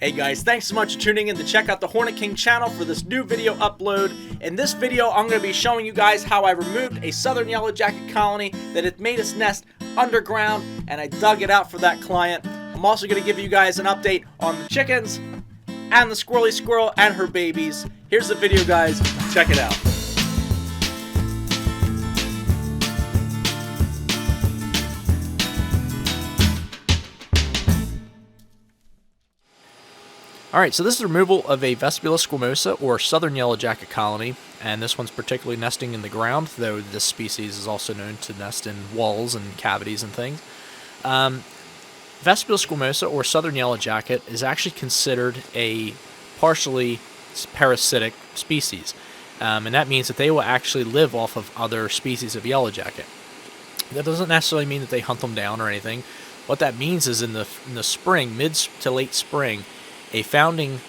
Hey guys, thanks so much for tuning in to check out the Hornet King channel for this new video upload. In this video, I'm going to be showing you guys how I removed a southern yellow jacket colony that had made its nest underground, and I dug it out for that client. I'm also going to give you guys an update on the chickens and the squirrely squirrel and her babies. Here's the video, guys. Check it out. Alright, so this is the removal of a Vespula squamosa, or southern yellow jacket colony, and this one's particularly nesting in the ground, though this species is also known to nest in walls and cavities and things. Vespula squamosa, or southern yellow jacket, is actually considered a partially parasitic species, and that means that they will actually live off of other species of yellow jacket. That doesn't necessarily mean that they hunt them down or anything. What that means is in the spring, mid to late spring, a founding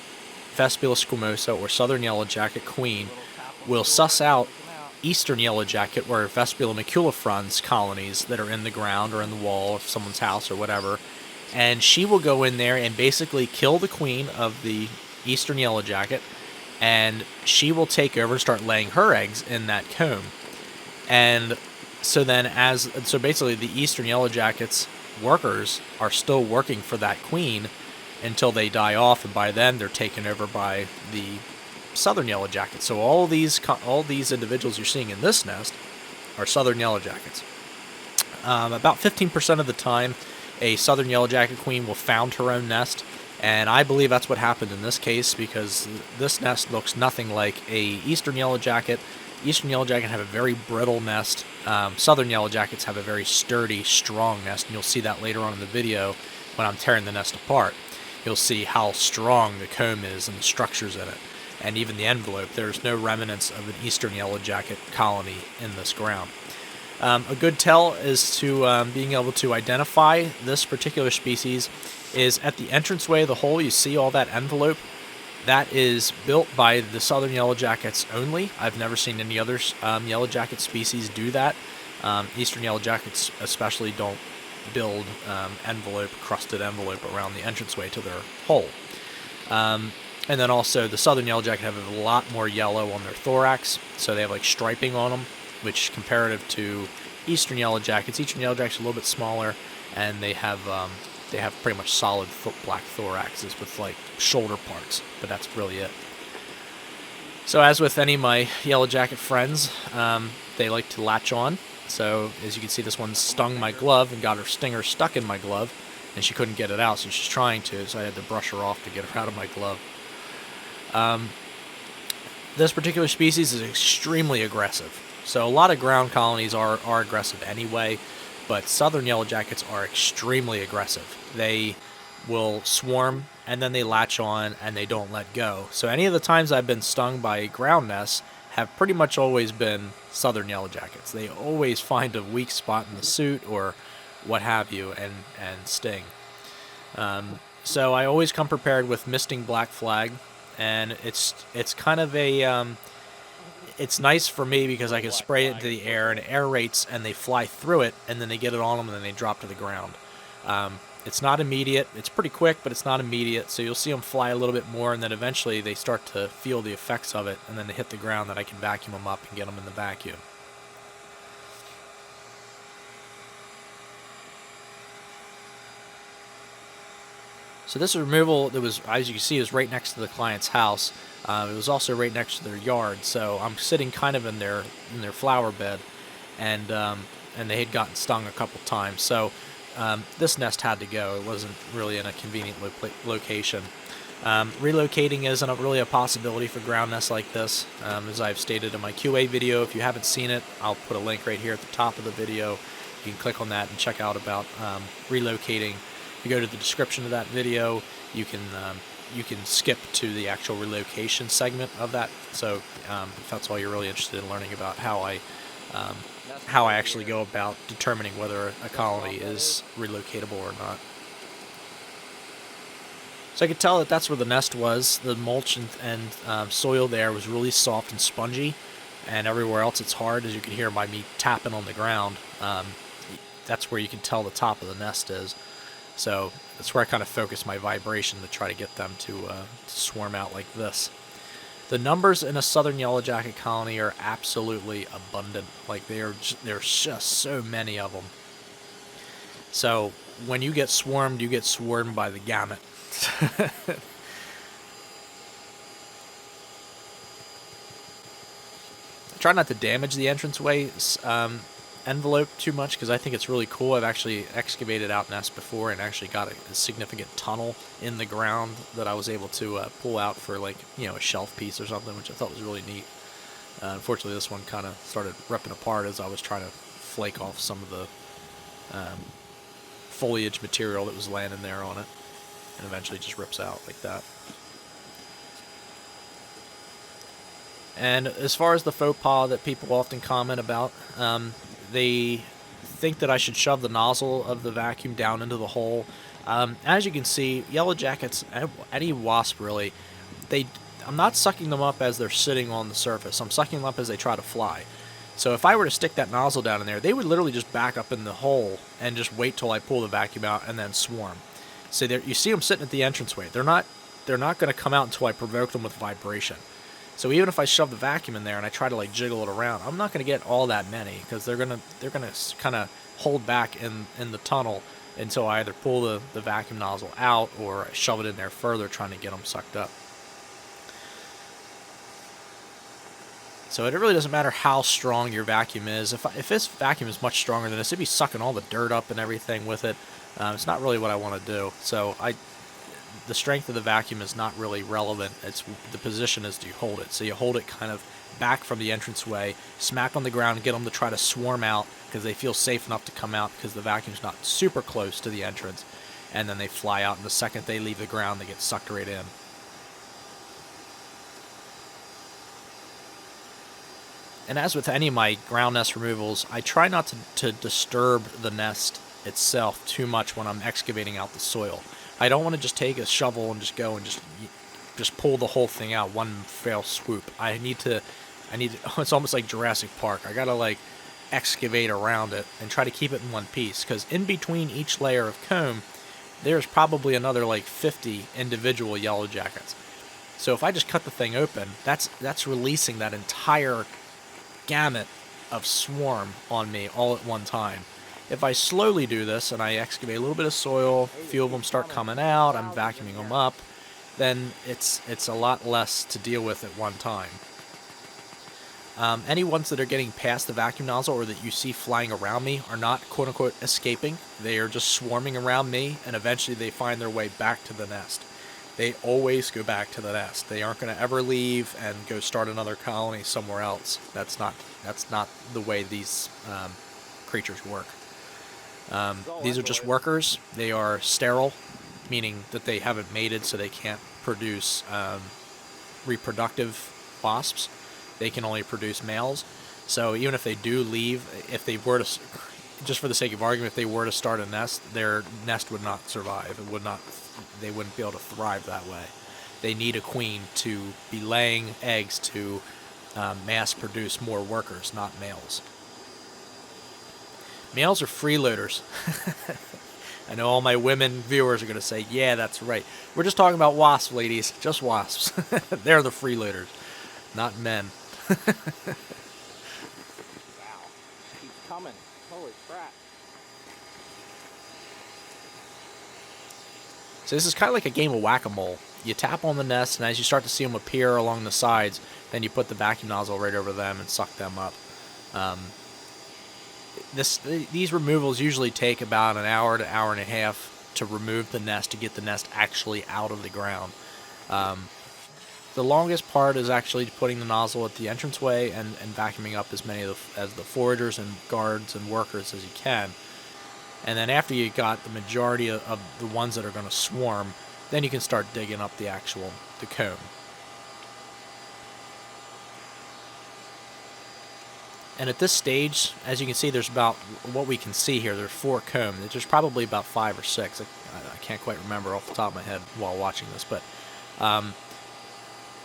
Vespula squamosa, or southern yellow jacket queen, will suss out eastern yellow jacket, or Vespula maculifrons colonies that are in the ground or in the wall of someone's house or whatever, and she will go in there and basically kill the queen of the eastern yellow jacket, and she will take over and start laying her eggs in that comb. And so then so basically the eastern yellow jacket's workers are still working for that queen until they die off, and by then they're taken over by the southern yellow jackets. So all these individuals you're seeing in this nest are southern yellow jackets. About 15% of the time, a southern yellow jacket queen will found her own nest, and I believe that's what happened in this case, because this nest looks nothing like a eastern yellow jacket. Eastern yellow jacket have a very brittle nest. Southern yellow jackets have a very sturdy, strong nest, and you'll see that later on in the video when I'm tearing the nest apart. You'll see how strong the comb is and the structures in it, and even the envelope. There's no remnants of an eastern yellow jacket colony in this ground. A good tell is to being able to identify this particular species is at the entranceway of the hole. You see all that envelope. That is built by the southern yellow jackets only. I've never seen any other yellow jacket species do that. Eastern yellow jackets especially don't build crusted envelope around the entranceway to their hole. And then also the southern yellow jacket have a lot more yellow on their thorax, so they have like striping on them, which comparative to eastern yellow jackets are a little bit smaller, and they have pretty much solid black thoraxes with like shoulder parts, but that's really it. So as with any of my yellow jacket friends, they like to latch on. So, as you can see, this one stung my glove and got her stinger stuck in my glove, and she couldn't get it out, so she's trying to, so I had to brush her off to get her out of my glove. This particular species is extremely aggressive. So a lot of ground colonies are aggressive anyway, but southern yellow jackets are extremely aggressive. They will swarm, and then they latch on, and they don't let go. So any of the times I've been stung by ground nests have pretty much always been southern yellow jackets. They always find a weak spot in the suit or what have you and sting. So I always come prepared with misting black flag, and it's kind of a it's nice for me because I can spray it into the air and it aerates, and they fly through it, and then they get it on them, and then they drop to the ground. It's not immediate. It's pretty quick, but it's not immediate, so you'll see them fly a little bit more, and then eventually they start to feel the effects of it, and then they hit the ground, that I can vacuum them up and get them in the vacuum. So this removal, that was, as you can see, is right next to the client's house. It was also right next to their yard, so I'm sitting kind of in their flower bed, and they had gotten stung a couple times, so this nest had to go. It wasn't really in a convenient location. Relocating isn't really a possibility for ground nests like this. As I've stated in my QA video, if you haven't seen it, I'll put a link right here at the top of the video. You can click on that and check out about relocating. If you go to the description of that video, you can skip to the actual relocation segment of that. So if that's all you're really interested in learning about, how I actually go about determining whether a colony is relocatable or not. So I could tell that that's where the nest was. The mulch and soil there was really soft and spongy, and everywhere else it's hard, as you can hear by me tapping on the ground. That's where you can tell the top of the nest is. So that's where I kind of focus my vibration to try to get them to swarm out like this. The numbers in a southern yellowjacket colony are absolutely abundant. Like there's just so many of them. So when you get swarmed by the gamut. Try not to damage the entranceway envelope too much, because I think it's really cool. I've actually excavated out nests before and actually got a significant tunnel in the ground that I was able to pull out for, like, you know, a shelf piece or something, which I thought was really neat. Unfortunately, this one kind of started ripping apart as I was trying to flake off some of the foliage material that was landing there on it, and eventually just rips out like that. And as far as the faux pas that people often comment about, they think that I should shove the nozzle of the vacuum down into the hole. As you can see, yellow jackets, any wasp really, I'm not sucking them up as they're sitting on the surface. I'm sucking them up as they try to fly. So if I were to stick that nozzle down in there, they would literally just back up in the hole and just wait till I pull the vacuum out and then swarm. So you see them sitting at the entranceway. They're not going to come out until I provoke them with vibration. So even if I shove the vacuum in there and I try to, like, jiggle it around, I'm not going to get all that many, because they're gonna kind of hold back in the tunnel until I either pull the vacuum nozzle out or shove it in there further, trying to get them sucked up. So it really doesn't matter how strong your vacuum is. If this vacuum is much stronger than this, it'd be sucking all the dirt up and everything with it. It's not really what I want to do. So the strength of the vacuum is not really relevant. The position is, do you hold it? So you hold it kind of back from the entranceway, smack on the ground, get them to try to swarm out because they feel safe enough to come out because the vacuum's not super close to the entrance, and then they fly out, and the second they leave the ground, they get sucked right in. And as with any of my ground nest removals, I try not to disturb the nest itself too much when I'm excavating out the soil. I don't want to just take a shovel and just go and just pull the whole thing out one fell swoop. I need to it's almost like Jurassic Park. I gotta, like, excavate around it and try to keep it in one piece, because in between each layer of comb there's probably another, like, 50 individual yellow jackets. So if I just cut the thing open, that's releasing that entire gamut of swarm on me all at one time. If I slowly do this and I excavate a little bit of soil, a few of them start coming out, I'm vacuuming them up, then it's a lot less to deal with at one time. Any ones that are getting past the vacuum nozzle or that you see flying around me are not quote-unquote escaping. They are just swarming around me, and eventually they find their way back to the nest. They always go back to the nest. They aren't going to ever leave and go start another colony somewhere else. That's not the way these creatures work. These are just workers. They are sterile, meaning that they haven't mated, so they can't produce reproductive wasps. They can only produce males. So even if they do leave, if they were to, just for the sake of argument, if they were to start a nest, their nest would not survive. They wouldn't be able to thrive that way. They need a queen to be laying eggs to mass produce more workers, not males. Males are freeloaders. I know all my women viewers are going to say, yeah, that's right. We're just talking about wasps, ladies. Just wasps. They're the freeloaders, not men. Wow. Keeps coming. Holy crap. So this is kind of like a game of whack-a-mole. You tap on the nest, and as you start to see them appear along the sides, then you put the vacuum nozzle right over them and suck them up. These removals usually take about an hour to hour and a half to remove the nest, to get the nest actually out of the ground. The longest part is actually putting the nozzle at the entranceway and vacuuming up as many of the foragers and guards and workers as you can. And then after you got the majority of the ones that are going to swarm, then you can start digging up the comb. And at this stage, as you can see, there's about, what we can see here, there's 4 comb. There's probably about 5 or 6. I can't quite remember off the top of my head while watching this, but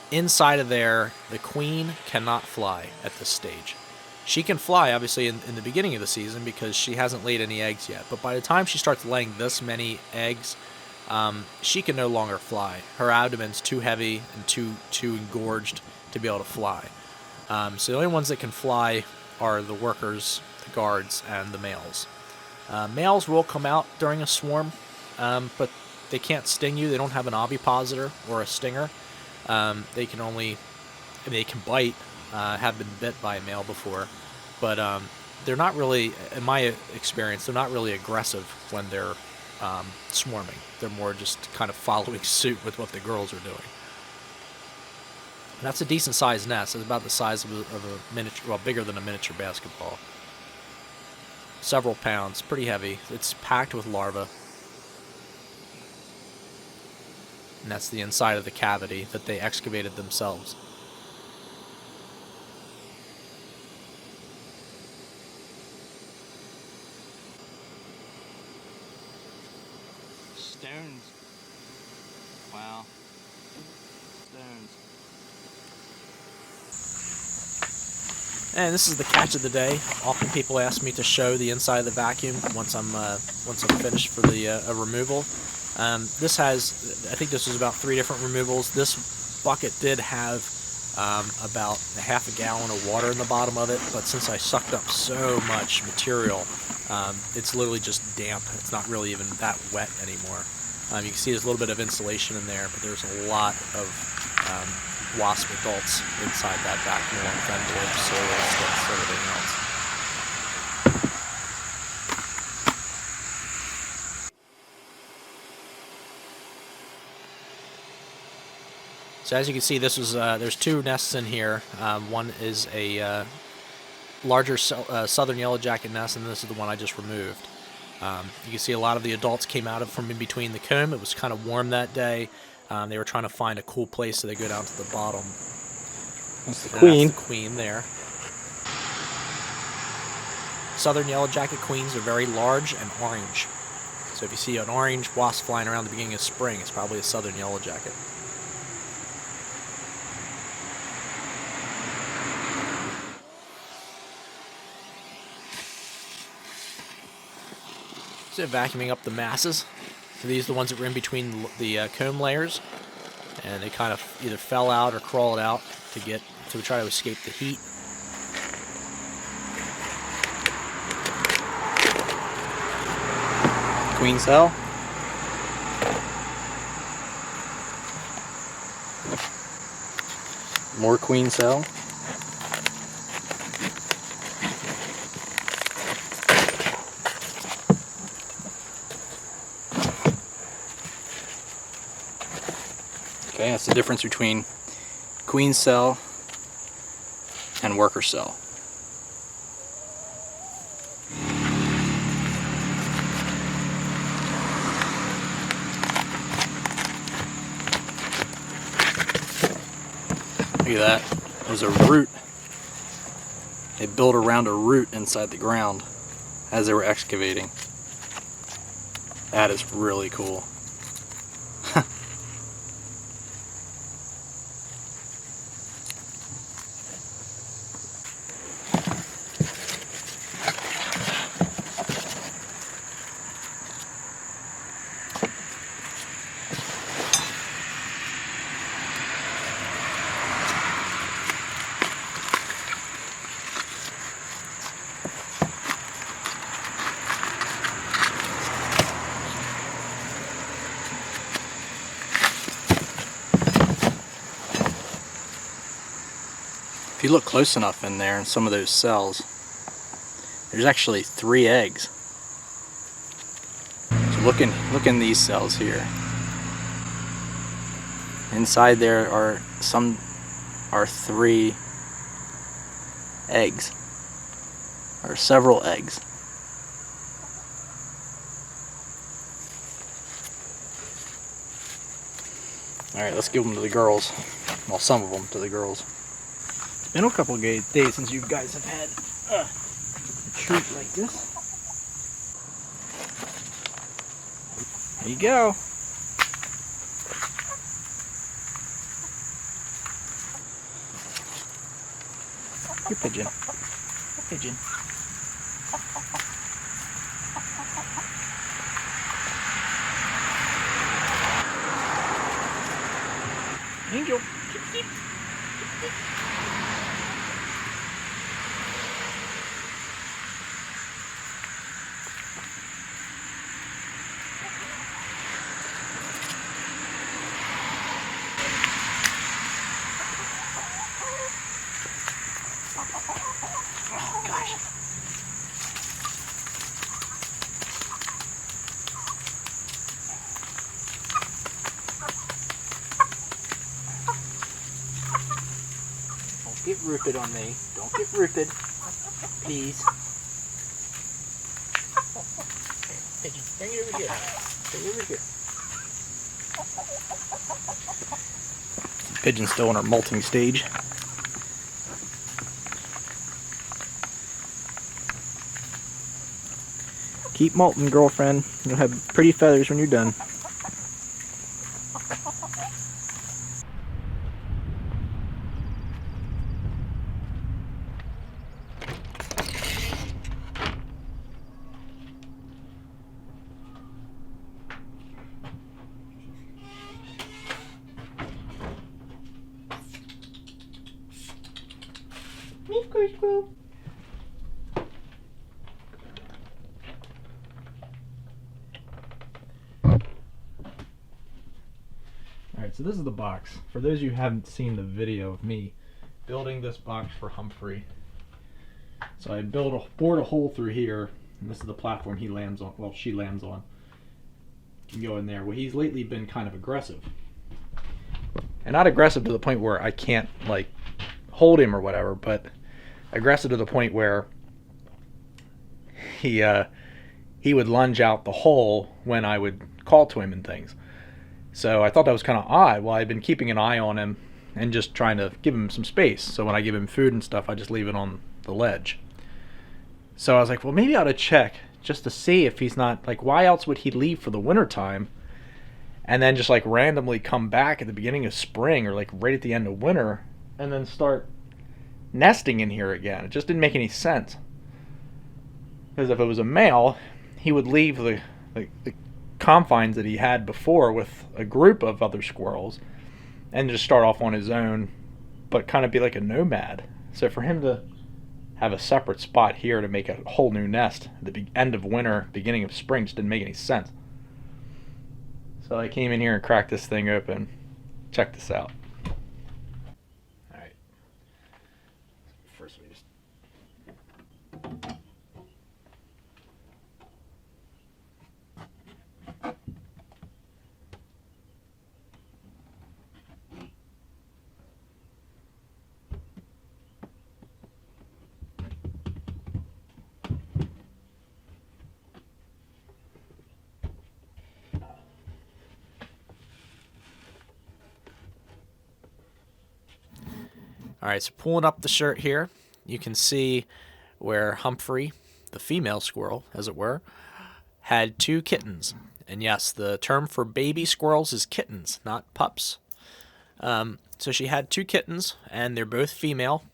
inside of there, the queen cannot fly at this stage. She can fly, obviously, in the beginning of the season because she hasn't laid any eggs yet. But by the time she starts laying this many eggs, she can no longer fly. Her abdomen's too heavy and too engorged to be able to fly. So the only ones that can fly are the workers, the guards, and the males. Males will come out during a swarm, but they can't sting you. They don't have an ovipositor or a stinger. They can bite. Have been bit by a male before, but they're not really, in my experience, they're not really aggressive when they're swarming. They're more just kind of following suit with what the girls are doing. And that's a decent sized nest. It's about the size of a miniature, well, bigger than a miniature basketball. Several pounds, pretty heavy. It's packed with larvae. And that's the inside of the cavity that they excavated themselves. Stones. Wow. Stones. And this is the catch of the day. Often people ask me to show the inside of the vacuum once I'm finished for the removal. This has, I think this was about 3 different removals. This bucket did have about a half a gallon of water in the bottom of it, but since I sucked up so much material, it's literally just damp. It's not really even that wet anymore. You can see there's a little bit of insulation in there, but there's a lot of wasp adults inside that vacuum, along with envelopes, soil, sticks, everything else. So as you can see, this was there's 2 nests in here. One is a larger southern yellowjacket nest, and this is the one I just removed. You can see a lot of the adults came out from in between the comb. It was kind of warm that day. They were trying to find a cool place, so they go down to the bottom. That's the queen. That's the queen there. Southern yellowjacket queens are very large and orange. So if you see an orange wasp flying around the beginning of spring, it's probably a southern yellowjacket. So vacuuming up the masses. So these are the ones that were in between the comb layers, and they kind of either fell out or crawled out to try to escape the heat. Queen cell. More queen cell. Okay, that's the difference between queen cell and worker cell. Look at that. There's a root. They built around a root inside the ground as they were excavating. That is really cool. If you look close enough in there in some of those cells, there's actually 3 eggs. So look in these cells here. Inside there are 3 eggs, or several eggs. All right, let's give them to the girls. Well, some of them to the girls. It's been a couple of days since you guys have had a treat like this. There you go. Your pigeon. Pigeon. Angel. Oh gosh. Don't get rooted on me. Don't get rooted. Please. Pigeon, bring it over here. Bring it over here. Pigeon's still in her molting stage. Keep molting, girlfriend. You'll have pretty feathers when you're done. Alright, so this is the box. For those of you who haven't seen the video of me building this box for Humphrey. So I bored a hole through here, and this is the platform he lands on, well, she lands on. You can go in there. Well, he's lately been kind of aggressive. And not aggressive to the point where I can't, like, hold him or whatever, but aggressive to the point where he would lunge out the hole when I would call to him and things. So I thought that was kind of odd. Well, I've been keeping an eye on him and just trying to give him some space. So when I give him food and stuff, I just leave it on the ledge. So I was like, well, maybe I ought to check just to see if he's not, like, why else would he leave for the winter time and then just like randomly come back at the beginning of spring or like right at the end of winter and then start nesting in here again? It just didn't make any sense. Because if it was a male, he would leave the confines that he had before with a group of other squirrels and just start off on his own, but kind of be like a nomad. So for him to have a separate spot here to make a whole new nest at the end of winter, beginning of spring, just didn't make any sense. So I came in here and cracked this thing open. Check this out. Alright. First we just... Alright, so pulling up the shirt here, you can see where Humphrey, the female squirrel, as it were, had 2 kittens. And yes, the term for baby squirrels is kittens, not pups. So she had 2 kittens, and they're both female.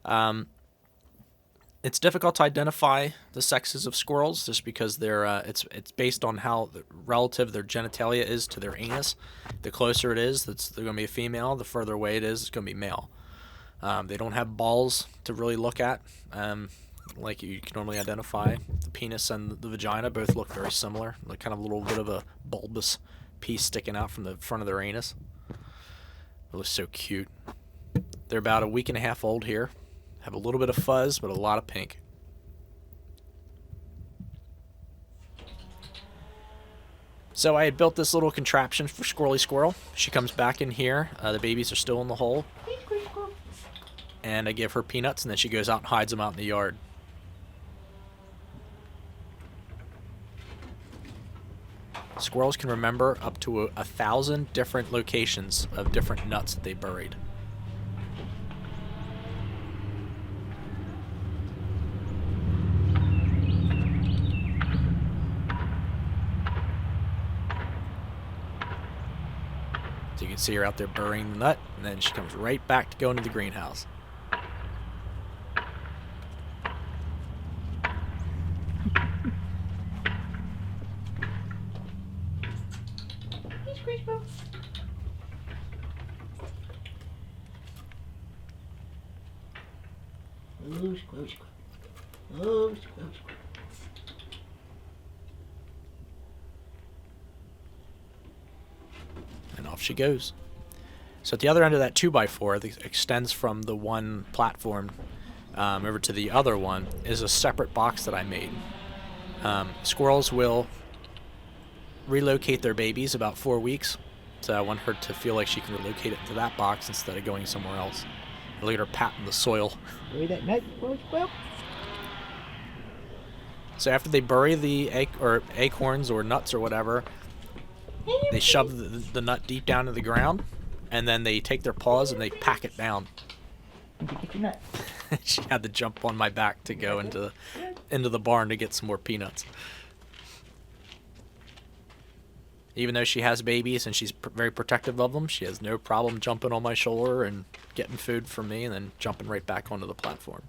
It's difficult to identify the sexes of squirrels just because they're it's based on how relative their genitalia is to their anus. The closer it is, they're going to be a female. The further away it is, it's going to be male. They don't have balls to really look at, like you can normally identify. The penis and the vagina both look very similar, like kind of a little bit of a bulbous piece sticking out from the front of their anus. It looks so cute. They're about a week and a half old here. Have a little bit of fuzz, but a lot of pink. So I had built this little contraption for Squirrely Squirrel. She comes back in here. The babies are still in the hole. And I give her peanuts, and then she goes out and hides them out in the yard. Squirrels can remember up to 1,000 different locations of different nuts that they buried. So you can see her out there burying the nut, and then she comes right back to go into the greenhouse. Oh, squirrel, squirrel. Oh, squirrel, squirrel. And off she goes. So at the other end of that 2x4 that extends from the one platform over to the other one is a separate box that I made. Squirrels will relocate their babies about 4 weeks, so I want her to feel like she can relocate it to that box instead of going somewhere else. Look at her patting the soil. Bury that nut, squirrel, squirrel. So after they bury the acorns or nuts or whatever, they shove the nut deep down to the ground, and then they take their paws and they pack it down. Did you get your nut? She had to jump on my back to go into the barn to get some more peanuts. Even though she has babies and she's very protective of them, she has no problem jumping on my shoulder and getting food from me and then jumping right back onto the platform.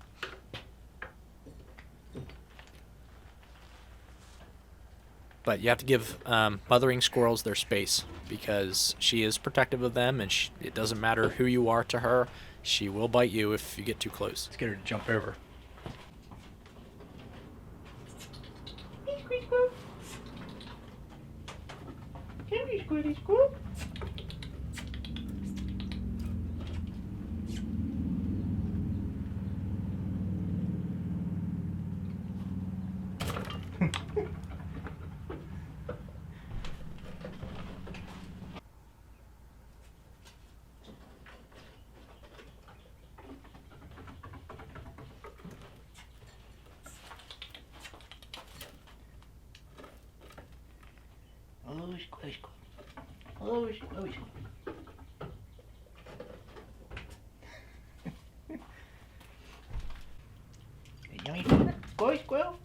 But you have to give mothering squirrels their space because she is protective of them, and it doesn't matter who you are to her. She will bite you if you get too close. Let's get her to jump over. Hey, squirrel, squirrel. Come here, squirrel, squirrel. Oh, squirrel, squirrel. Oh, squirrel, squirrel. Hey, yummy donut. Squirrel, squirrel.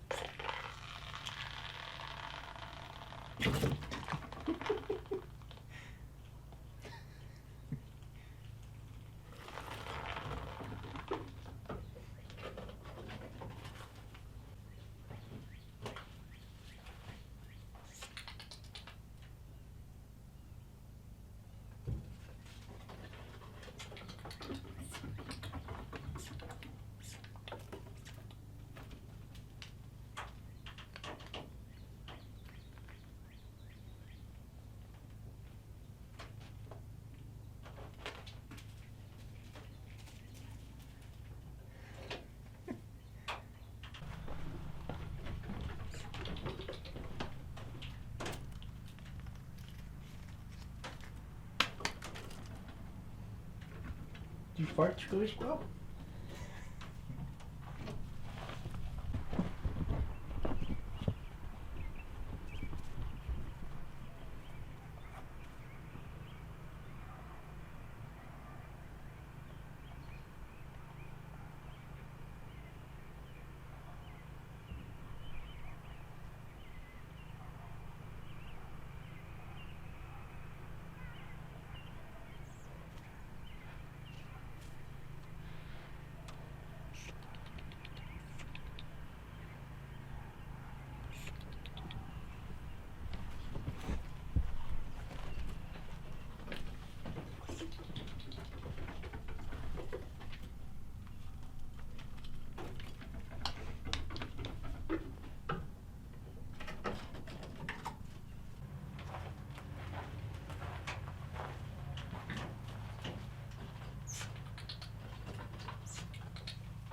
Did you fart, squirrel, squirrel?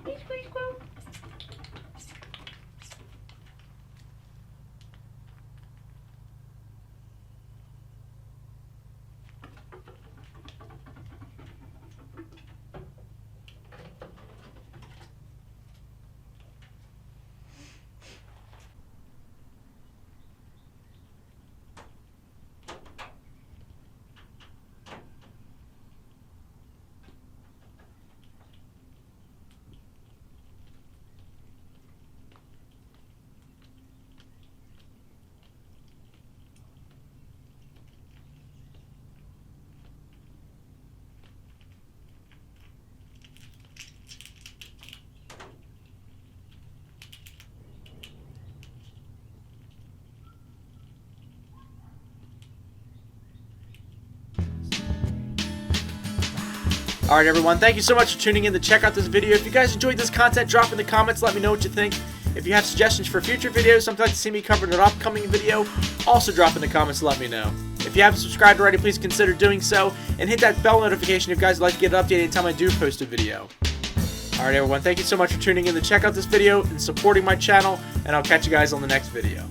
Hey, squirrel, squirrel. Alright everyone, thank you so much for tuning in to check out this video. If you guys enjoyed this content, drop in the comments, let me know what you think. If you have suggestions for future videos, something like to see me cover in an upcoming video, also drop in the comments and let me know. If you haven't subscribed already, please consider doing so, and hit that bell notification if you guys would like to get an update anytime I do post a video. Alright everyone, thank you so much for tuning in to check out this video and supporting my channel, and I'll catch you guys on the next video.